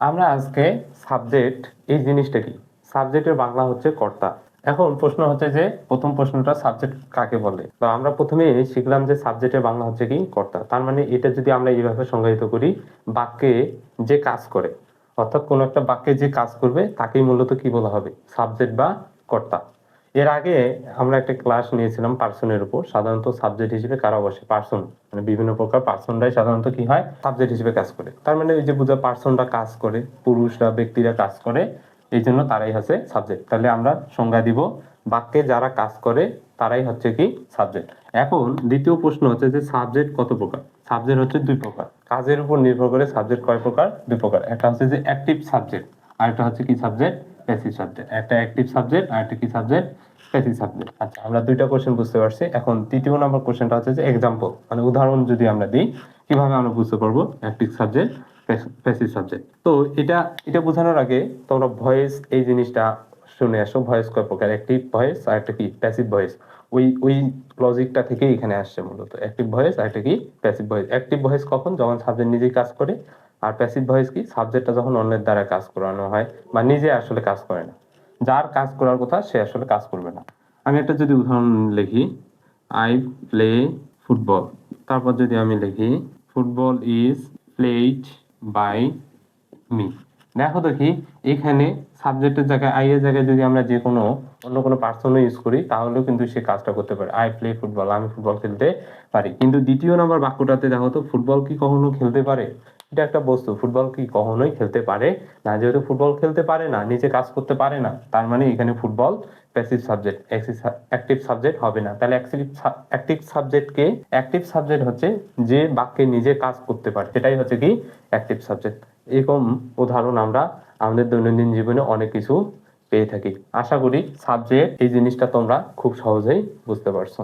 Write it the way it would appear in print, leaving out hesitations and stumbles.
আমরা আজকে সাবজেক্ট এই জিনিসটা কি, সাবজেক্টের বাংলা হচ্ছে কর্তা। এখন প্রশ্ন হচ্ছে যে প্রথম প্রশ্নটা সাবজেক্ট কাকে বলে। তো আমরা প্রথমে শিখলাম যে সাবজেক্টের বাংলা হচ্ছে কি কর্তা। তার মানে এটা যদি আমরা এইভাবে সংজ্ঞায়িত করি, বাক্যে যে কাজ করে, অর্থাৎ কোনো একটা বাক্যে যে কাজ করবে তাকেই মূলত কি বলা হবে, সাবজেক্ট বা কর্তা। এর আগে আমরা একটা ক্লাস নিয়েছিলাম পার্সনের উপর। সাধারণত সাবজেক্ট হিসেবে কারা বসে, পার্সন, মানে বিভিন্ন প্রকার পার্সনরাই সাধারণত কি হয়, সাবজেক্ট হিসেবে কাজ করে। তার মানে ওই যে বুঝা, পার্সনরা কাজ করে, পুরুষরা ব্যক্তিরা কাজ করে, এই জন্য তারাই হচ্ছে সাবজেক্ট। তাহলে আমরা সংজ্ঞা দিব, বাক্যে যারা কাজ করে তারাই হচ্ছে কি সাবজেক্ট। এখন দ্বিতীয় প্রশ্ন হচ্ছে যে সাবজেক্ট কত প্রকার। সাবজেক্ট হচ্ছে দুই প্রকার। কাজের উপর নির্ভর করে সাবজেক্ট কয় প্রকার, দুই প্রকার। একটা হচ্ছে যে অ্যাক্টিভ সাবজেক্ট, আর একটা হচ্ছে কি সাবজেক্ট, প্যাসিভ সাবজেক্ট। একটা অ্যাক্টিভ সাবজেক্ট আর একটা কি সাবজেক্ট, প্যাসিভ সাবজেক্ট। আচ্ছা, আমরা দুইটা কোশ্চেন বুঝতে পারছি। এখন তৃতীয় নম্বর কোশ্চেনটা হচ্ছে যে এক্সাম্পল, মানে উদাহরণ যদি আমরা দিই কিভাবে আমরা বুঝতে পারবো অ্যাক্টিভ সাবজেক্ট, প্যাসিভ সাবজেক্ট। তো এটা এটা বোঝানোর আগে তোমরা ভয়েস এই জিনিসটা শুনে আসো। ভয়েস কয় প্রকার, অ্যাক্টিভ ভয়েস আর একটা কি প্যাসিভ ভয়েস। ওই লজিকটা থেকে এখানে আসছে মূলত, অ্যাক্টিভ ভয়েস আর একটা কি প্যাসিভ ভয়েস। অ্যাক্টিভ ভয়েস কখন, যখন সাবজেক্ট নিজেই কাজ করে। আর প্যাসিভ ভয়েস কি, সাবজেক্টটা যখন অন্যের দ্বারা কাজ করানো হয় বা নিজে আসলে কাজ করে না, যার কাজ করার কথা সে আসলে কাজ করবে না। আমি একটা যদি উদাহরণ লিখি, আই প্লে ফুটবল, তারপর যদি আমি লিখি football is played by me. দেখো দেখি এখানে সাবজেক্টের জায়গায় আই এর জায়গায় যদি আমরা যে কোনো অন্য কোনো পার্সনও ইউজ করি তাহলেও কিন্তু সে কাজটা করতে পারে। আই প্লে ফুটবল, আমি ফুটবল খেলতে পারি। কিন্তু দ্বিতীয় নম্বর বাক্যটাতে দেখো তো, ফুটবল কি কখনো খেলতে পারে, এটা একটা বস্তু, ফুটবল কি কখনোই খেলতে পারে না। যেহেতু ফুটবল খেলতে পারে না, নিজে কাজ করতে পারে না, তার মানে এখানে football passive subject, active subject হবে না। তাহলে অ্যাক্টিভ সাবজেক্ট কে, অ্যাক্টিভ সাবজেক্ট হচ্ছে যে বাক্যে নিজে কাজ করতে পারে, সেটাই হচ্ছে কি অ্যাক্টিভ সাবজেক্ট। এরকম উদাহরণ আমরা আমাদের দৈনন্দিন জীবনে অনেক কিছু পেয়ে থাকি। আশা করি সাবজেক্ট এই জিনিসটা তোমরা খুব সহজেই বুঝতে পারছো।